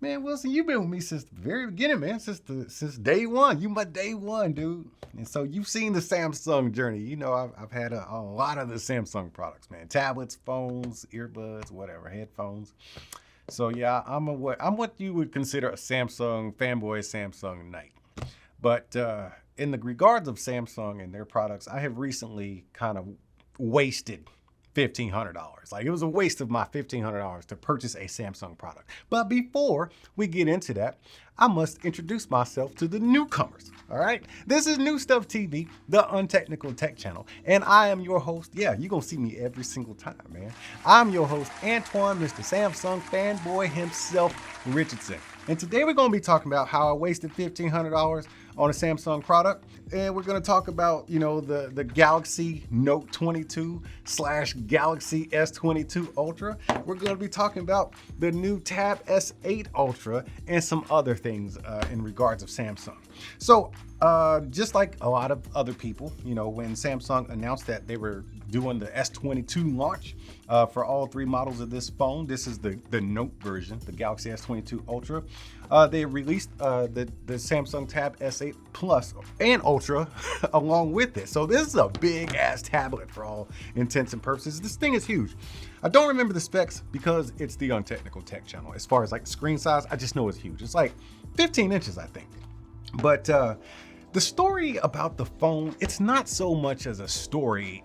Man, Wilson, you've been with me since the very beginning, man. Since day one. You my day one, dude. And so you've seen the Samsung journey. You know, I've had a lot of the Samsung products, man. Tablets, phones, earbuds, whatever, headphones. So yeah, I'm what you would consider a Samsung fanboy, Samsung knight. But in the regards of Samsung and their products, I have recently kind of wasted $1,500. Like, it was a waste of my $1,500 to purchase a Samsung product. But before we get into that, I must introduce myself to the newcomers. All right, this is New Stuff TV, the untechnical tech channel, and I am your host. Yeah, you're gonna see me every single time, man. I'm your host, Antoine, Mr. Samsung fanboy himself, Richardson. And today we're going to be talking about how I wasted $1,500 on a Samsung product. And we're going to talk about, you know, the Galaxy Note 22 / Galaxy S22 Ultra. We're going to be talking about the new Tab S8 Ultra and some other things in regards of Samsung. So just like a lot of other people, you know, when Samsung announced that they were doing the S22 launch for all three models of this phone. This is the Note version, the Galaxy S22 Ultra. They released the Samsung Tab S8 Plus and Ultra along with it. So this is a big ass tablet for all intents and purposes. This thing is huge. I don't remember the specs because it's the untechnical tech channel. As far as like screen size, I just know it's huge. It's like 15 inches, I think. But the story about the phone, it's not so much as a story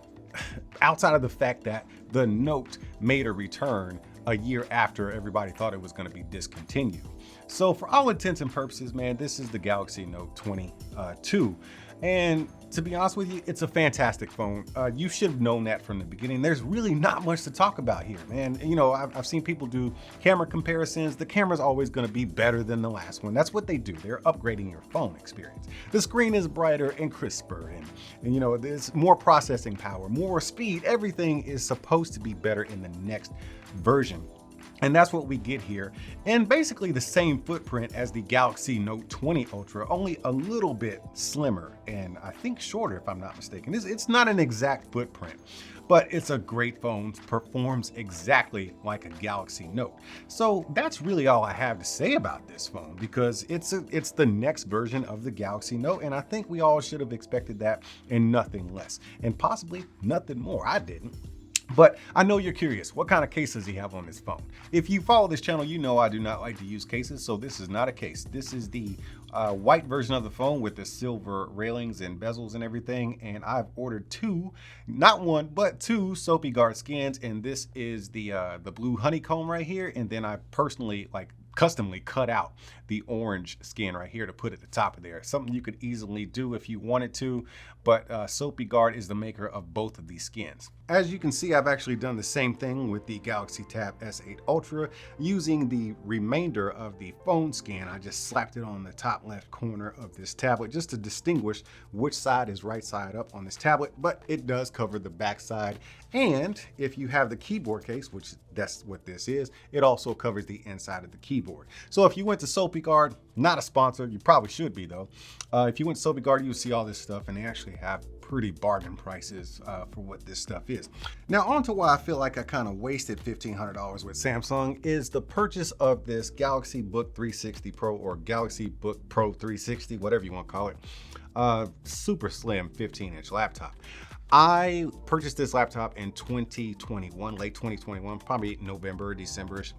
outside of the fact that the Note made a return a year after everybody thought it was going to be discontinued. So for all intents and purposes, man, this is the Galaxy Note 22. And to be honest with you, it's a fantastic phone. You should have known that from the beginning. There's really not much to talk about here, man. You know, I've seen people do camera comparisons. The camera's always going to be better than the last one. That's what they do. They're upgrading your phone experience. The screen is brighter and crisper, and you know, there's more processing power, more speed. Everything is supposed to be better in the next version. And that's what we get here. And basically the same footprint as the Galaxy Note 20 Ultra, only a little bit slimmer and I think shorter if I'm not mistaken. It's not an exact footprint, but it's a great phone, performs exactly like a Galaxy Note. So that's really all I have to say about this phone because it's the next version of the Galaxy Note, and I think we all should have expected that and nothing less, and possibly nothing more. I didn't. But I know you're curious, what kind of case does he have on his phone? If you follow this channel, you know I do not like to use cases, so this is not a case. This is the white version of the phone with the silver railings and bezels and everything, and I've ordered two, not one, but two Soapy Guard skins, and this is the blue honeycomb right here, and then I personally customly cut out the orange skin right here to put at the top of there. Something you could easily do if you wanted to, but Soapy Guard is the maker of both of these skins. As you can see, I've actually done the same thing with the Galaxy Tab S8 Ultra using the remainder of the phone skin. I just slapped it on the top left corner of this tablet just to distinguish which side is right side up on this tablet, but it does cover the back side. And if you have the keyboard case, which that's what this is, it also covers the inside of the keyboard. So if you went to Soapy Guard, not a sponsor, you probably should be though. If you went to Soapy Guard, you'll see all this stuff, and they actually have pretty bargain prices for what this stuff is. Now on to why I feel like I kind of wasted $1,500 with Samsung is the purchase of this Galaxy Book 360 Pro or Galaxy Book Pro 360, whatever you want to call it. Super slim 15-inch laptop. I purchased this laptop in 2021, late 2021, probably November, December-ish.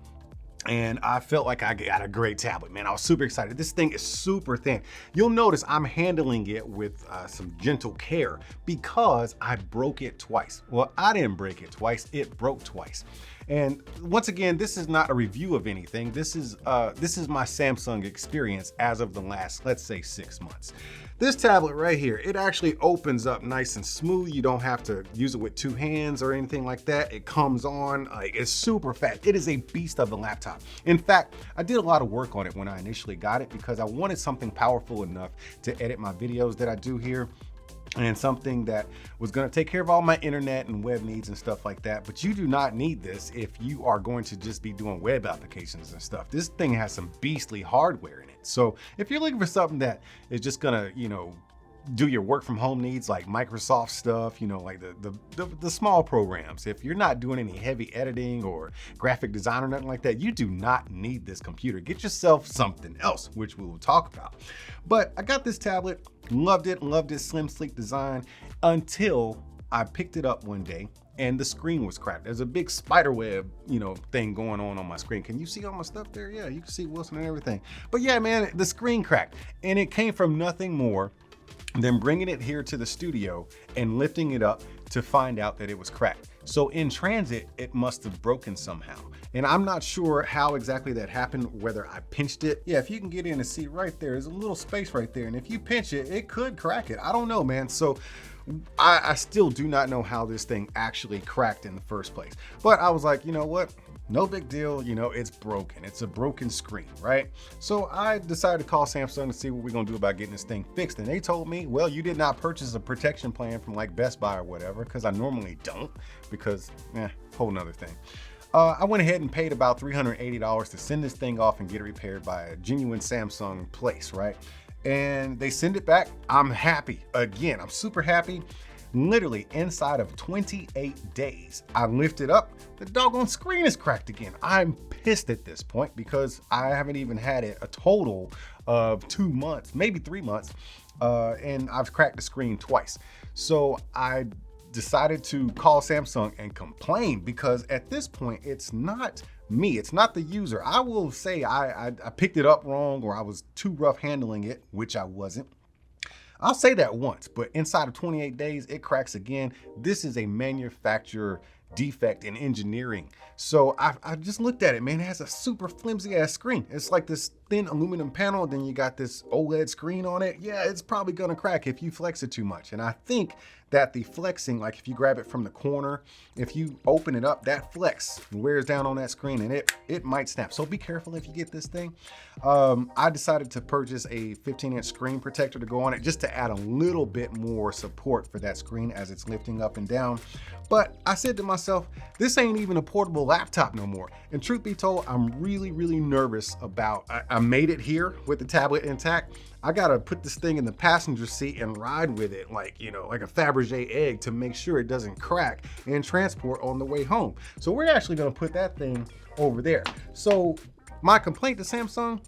And I felt like I got a great tablet, man. I was super excited. This thing is super thin. You'll notice I'm handling it with some gentle care because I broke it twice. Well, I didn't break it twice, it broke twice. And once again, this is not a review of anything. This is my Samsung experience as of the last, let's say, 6 months. This tablet right here, it actually opens up nice and smooth. You don't have to use it with two hands or anything like that. It comes on, it's super fast. It is a beast of a laptop. In fact, I did a lot of work on it when I initially got it because I wanted something powerful enough to edit my videos that I do here, and something that was going to take care of all my internet and web needs and stuff like that. But you do not need this if you are going to just be doing web applications and stuff. This thing has some beastly hardware in it. So if you're looking for something that is just gonna, you know, do your work from home needs like Microsoft stuff, you know, like the small programs. If you're not doing any heavy editing or graphic design or nothing like that, you do not need this computer. Get yourself something else, which we will talk about. But I got this tablet, loved its slim, sleek design until I picked it up one day and the screen was cracked. There's a big spider web, you know, thing going on my screen. Can you see all my stuff there? Yeah, you can see Wilson and everything. But yeah, man, the screen cracked, and it came from nothing more than bringing it here to the studio and lifting it up to find out that it was cracked. So in transit, it must have broken somehow. And I'm not sure how exactly that happened, whether I pinched it. Yeah, if you can get in and see right there, there's a little space right there. And if you pinch it, it could crack it. I don't know, man. So I still do not know how this thing actually cracked in the first place. But I was like, you know what? No big deal, you know, it's broken. It's a broken screen, right? So I decided to call Samsung to see what we're gonna do about getting this thing fixed. And they told me, well, you did not purchase a protection plan from like Best Buy or whatever, because I normally don't, because, whole nother thing. I went ahead and paid about $380 to send this thing off and get it repaired by a genuine Samsung place, right? And they send it back. I'm happy. Again, I'm super happy. Literally inside of 28 days, I lift it up, the doggone screen is cracked again. I'm pissed at this point because I haven't even had it a total of 2 months, maybe 3 months, and I've cracked the screen twice. So I decided to call Samsung and complain, because at this point, it's not me, it's not the user. I will say I picked it up wrong, or I was too rough handling it, which I wasn't. I'll say that once, but inside of 28 days, it cracks again. This is a manufacturer defect in engineering. So I just looked at it, man. It has a super flimsy ass screen. It's like this thin aluminum panel, then you got this OLED screen on it. Yeah, it's probably gonna crack if you flex it too much. And I think that the flexing, like if you grab it from the corner, if you open it up, that flex wears down on that screen and it might snap. So be careful if you get this thing. I decided to purchase a 15-inch screen protector to go on it, just to add a little bit more support for that screen as it's lifting up and down. But I said to myself, this ain't even a portable laptop no more. And truth be told, I'm really, really nervous about, I made it here with the tablet intact. I gotta put this thing in the passenger seat and ride with it like, you know, like a Fabergé egg to make sure it doesn't crack in transport on the way home. So we're actually gonna put that thing over there. So my complaint to Samsung,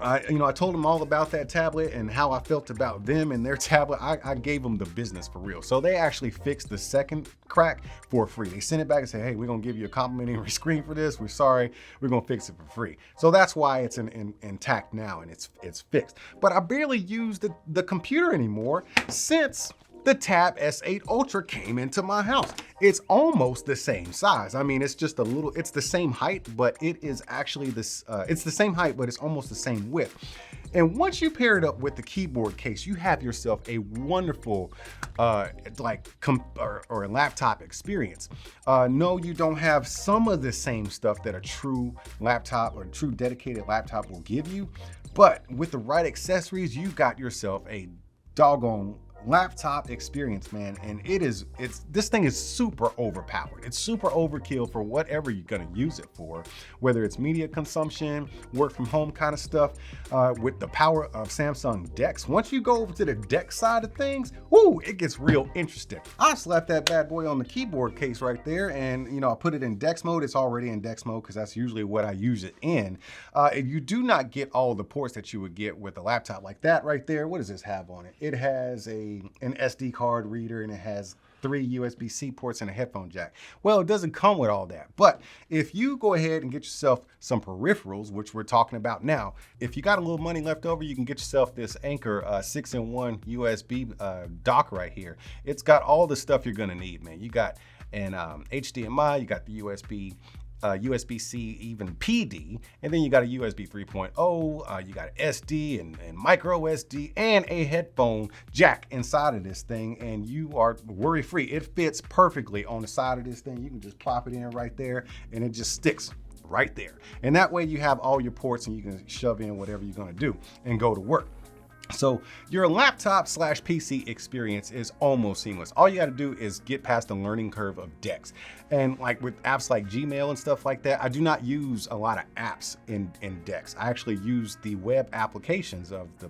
I told them all about that tablet and how I felt about them and their tablet. I gave them the business for real. So they actually fixed the second crack for free. They sent it back and said, hey, we're gonna give you a complimentary screen for this. We're sorry, we're gonna fix it for free. So that's why it's intact now and it's fixed. But I barely use the computer anymore since the Tab S8 Ultra came into my house. It's almost the same size. I mean, it's just a little, it's the same height, but it is actually this, it's the same height, but it's almost the same width. And once you pair it up with the keyboard case, you have yourself a wonderful, or laptop experience. No, you don't have some of the same stuff that a true laptop or a true dedicated laptop will give you, but with the right accessories, you got yourself a doggone laptop experience, man. And this thing is super overpowered. It's super overkill for whatever you're gonna use it for, whether it's media consumption, work from home kind of stuff, with the power of Samsung DeX. Once you go over to the DeX side of things, whoo, it gets real interesting. I slapped that bad boy on the keyboard case right there, and I put it in DeX mode. It's already in DeX mode because that's usually what I use it in. You do not get all the ports that you would get with a laptop like that right there. What does this have on it? It has an SD card reader, and it has 3 USB-C ports and a headphone jack. Well, it doesn't come with all that, but if you go ahead and get yourself some peripherals, which we're talking about now, if you got a little money left over, you can get yourself this Anker 6-in-1 USB dock right here. It's got all the stuff you're gonna need, man. You got an HDMI, you got the USB-C, even PD, and then you got a USB 3.0, you got an SD and micro SD and a headphone jack inside of this thing, and you are worry-free. It fits perfectly on the side of this thing. You can just plop it in right there and it just sticks right there. And that way you have all your ports and you can shove in whatever you're gonna do and go to work. So your laptop slash PC experience is almost seamless. All you got to do is get past the learning curve of DeX. And like with apps like Gmail and stuff like that, I do not use a lot of apps in DeX. I actually use the web applications of the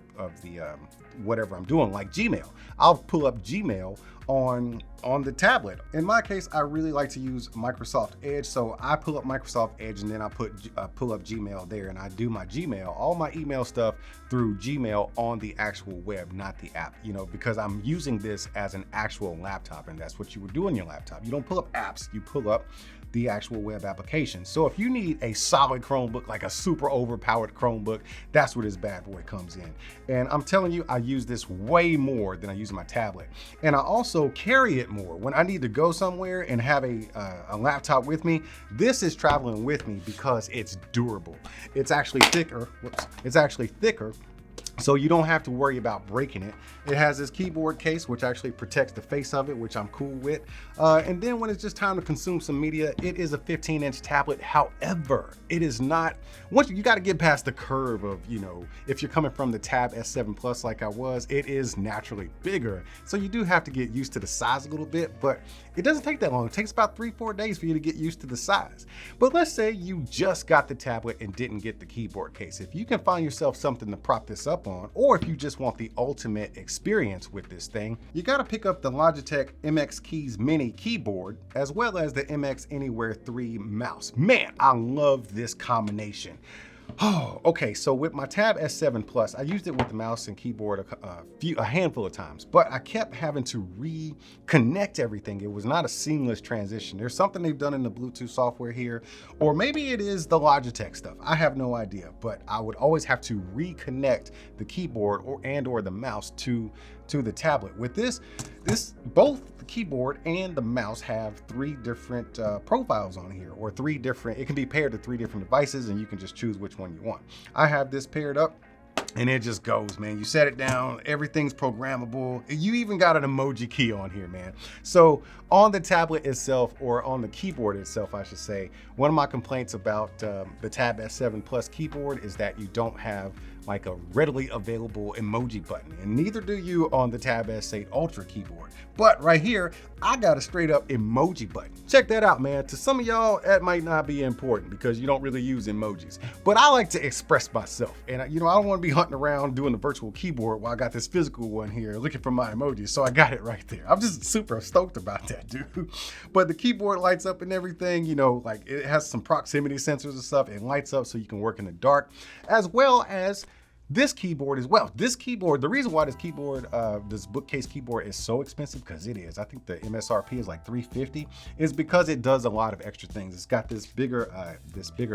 whatever I'm doing, like Gmail. I'll pull up Gmail on the tablet. In my case, I really like to use Microsoft Edge, so I pull up Microsoft Edge and then I pull up Gmail there, and I do my Gmail, all my email stuff through Gmail on the actual web, not the app, you know, because I'm using this as an actual laptop, and that's what you would do on your laptop. You don't pull up apps, you pull up the actual web application. So if you need a solid Chromebook, like a super overpowered Chromebook, that's where this bad boy comes in. And I'm telling you, I use this way more than I use my tablet. And I also carry it more. When I need to go somewhere and have a laptop with me, this is traveling with me because it's durable. It's actually thicker, it's actually thicker, so you don't have to worry about breaking it. It has this keyboard case, which actually protects the face of it, which I'm cool with. And then when it's just time to consume some media, it is a 15-inch tablet. However, it is not, once you got to get past the curve of, you know, if you're coming from the Tab S7 Plus like I was, it is naturally bigger. So you do have to get used to the size a little bit, but it doesn't take that long. It takes about 3-4 days for you to get used to the size. But let's say you just got the tablet and didn't get the keyboard case. If you can find yourself something to prop this up on, or if you just want the ultimate experience with this thing, you got to pick up the Logitech MX Keys Mini keyboard, as well as the MX Anywhere 3 mouse. Man, I love this combination. Oh, okay, so with my Tab S7 Plus, I used it with the mouse and keyboard a handful of times, but I kept having to reconnect everything. It was not a seamless transition. There's something they've done in the Bluetooth software here, or maybe it is the Logitech stuff. I have no idea, but I would always have to reconnect the keyboard or the mouse to the tablet. With this, both the keyboard and the mouse have 3 different profiles on here, or 3 different, it can be paired to 3 different devices, and you can just choose which one you want. I have this paired up, and it just goes, man. You set it down, everything's programmable. You even got an emoji key on here, man. So on the tablet itself, or on the keyboard itself, I should say, one of my complaints about the Tab S7 Plus keyboard is that you don't have like a readily available emoji button, and neither do you on the Tab S8 Ultra keyboard. But right here, I got a straight up emoji button. Check that out, man. To some of y'all, that might not be important because you don't really use emojis, but I like to express myself. And you know, I don't want to be hunting around doing the virtual keyboard while I got this physical one here looking for my emojis. So I got it right there. I'm just super stoked about that, dude. But the keyboard lights up and everything, you know, like it has some proximity sensors and stuff. It lights up so you can work in the dark, as well as this keyboard as well. This keyboard, the reason why this keyboard, this bookcase keyboard is so expensive, because it is, I think the MSRP is like $350, is because it does a lot of extra things. It's got this bigger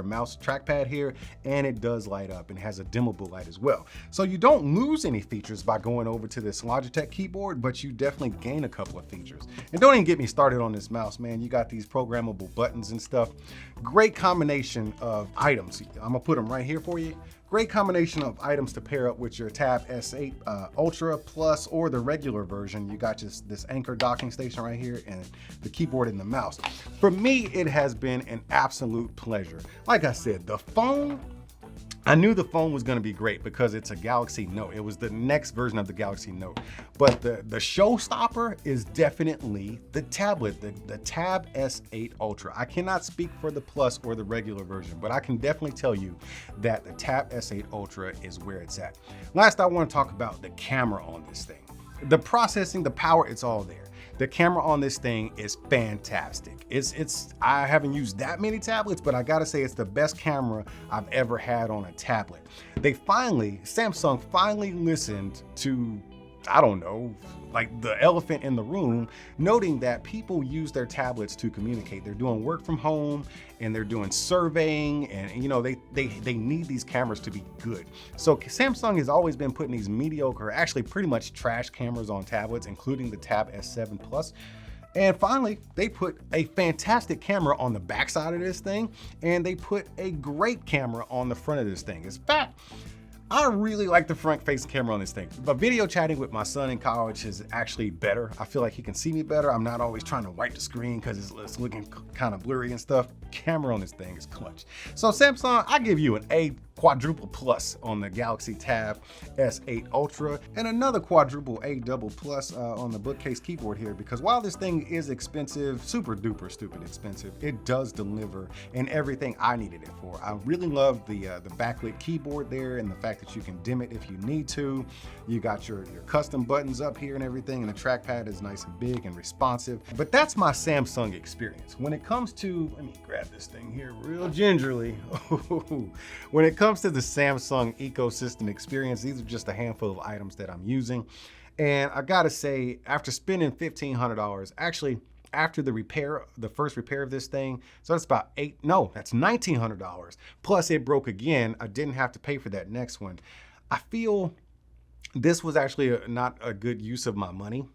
mouse trackpad here, and it does light up and has a dimmable light as well. So you don't lose any features by going over to this Logitech keyboard, but you definitely gain a couple of features. And don't even get me started on this mouse, man. You got these programmable buttons and stuff. Great combination of items. I'm gonna put them right here for you. Great combination of items to pair up with your Tab S8 Ultra Plus or the regular version. You got just this Anker docking station right here and the keyboard and the mouse. For me, it has been an absolute pleasure. Like I said, the phone, I knew the phone was gonna be great because it's a Galaxy Note. It was the next version of the Galaxy Note. But the showstopper is definitely the tablet, the Tab S8 Ultra. I cannot speak for the Plus or the regular version, but I can definitely tell you that the Tab S8 Ultra is where it's at. Last, I wanna talk about the camera on this thing. The processing, the power, it's all there. The camera on this thing is fantastic. I haven't used that many tablets, but I gotta say it's the best camera I've ever had on a tablet. Samsung finally listened to, I don't know, like the elephant in the room, noting that people use their tablets to communicate. They're doing work from home and they're doing surveying, and you know, they need these cameras to be good. So Samsung has always been putting these mediocre, actually pretty much trash cameras on tablets, including the Tab S7 Plus. And finally, they put a fantastic camera on the backside of this thing, and they put a great camera on the front of this thing. In fact, I really like the front face camera on this thing. But video chatting with my son in college is actually better. I feel like he can see me better. I'm not always trying to wipe the screen because it's looking kind of blurry and stuff. Camera on this thing is clutch. So Samsung, I give you an A quadruple plus on the Galaxy Tab S8 Ultra and another quadruple A double plus on the bookcase keyboard here, because while this thing is expensive, super duper stupid expensive, it does deliver in everything I needed it for. I really love the backlit keyboard there and the fact that you can dim it if you need to. You got your custom buttons up here and everything, and the trackpad is nice and big and responsive. But that's my Samsung experience. When it comes to, let me grab this thing here real gingerly. When it comes to the Samsung ecosystem experience, these are just a handful of items that I'm using. And I gotta say, after spending $1,500, actually, after the first repair of this thing, so that's about that's $1,900. Plus it broke again. I didn't have to pay for that next one. I feel this was actually not a good use of my money.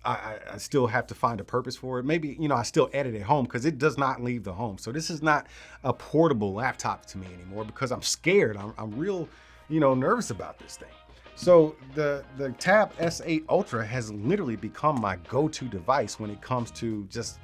I still have to find a purpose for it. Maybe, I still edit at home because it does not leave the home. So this is not a portable laptop to me anymore because I'm scared. I'm real, nervous about this thing. So the Tab S8 Ultra has literally become my go-to device when it comes to just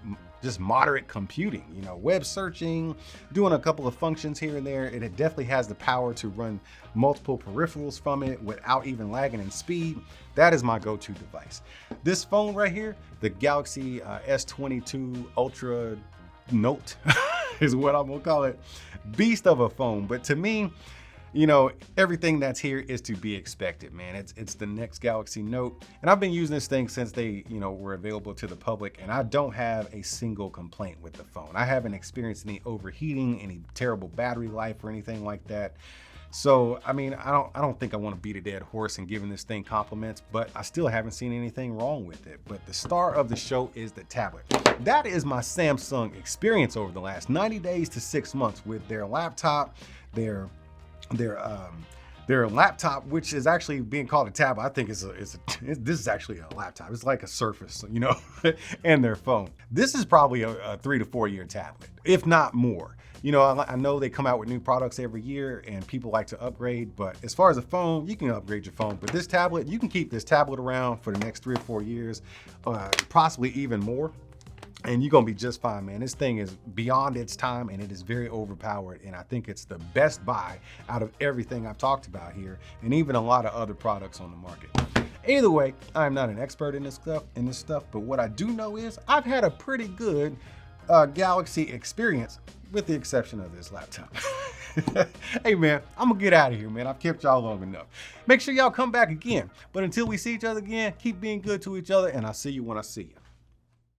moderate computing, web searching, doing a couple of functions here and there. And it definitely has the power to run multiple peripherals from it without even lagging in speed. That is my go-to device. This phone right here, the Galaxy S22 Ultra Note is what I'm gonna call it. Beast of a phone, but to me, everything that's here is to be expected, man. It's the next Galaxy Note, and I've been using this thing since they, were available to the public, and I don't have a single complaint with the phone. I haven't experienced any overheating, any terrible battery life, or anything like that. So, I mean, I don't think I want to beat a dead horse in giving this thing compliments, but I still haven't seen anything wrong with it. But the star of the show is the tablet. That is my Samsung experience over the last 90 days to 6 months with their laptop, their laptop, which is actually being called a tablet. I think this is actually a laptop. It's like a Surface, and their phone. This is probably a 3 to 4 year tablet, if not more. I know they come out with new products every year and people like to upgrade, but as far as a phone, you can upgrade your phone. But this tablet, you can keep this tablet around for the next 3 or 4 years, possibly even more. And you're gonna be just fine, man. This thing is beyond its time and it is very overpowered. And I think it's the best buy out of everything I've talked about here, and even a lot of other products on the market. Either way, I'm not an expert in this stuff, but what I do know is I've had a pretty good Galaxy experience, with the exception of this laptop. Hey man, I'm gonna get out of here, man. I've kept y'all long enough. Make sure y'all come back again. But until we see each other again, keep being good to each other, and I'll see you when I see you.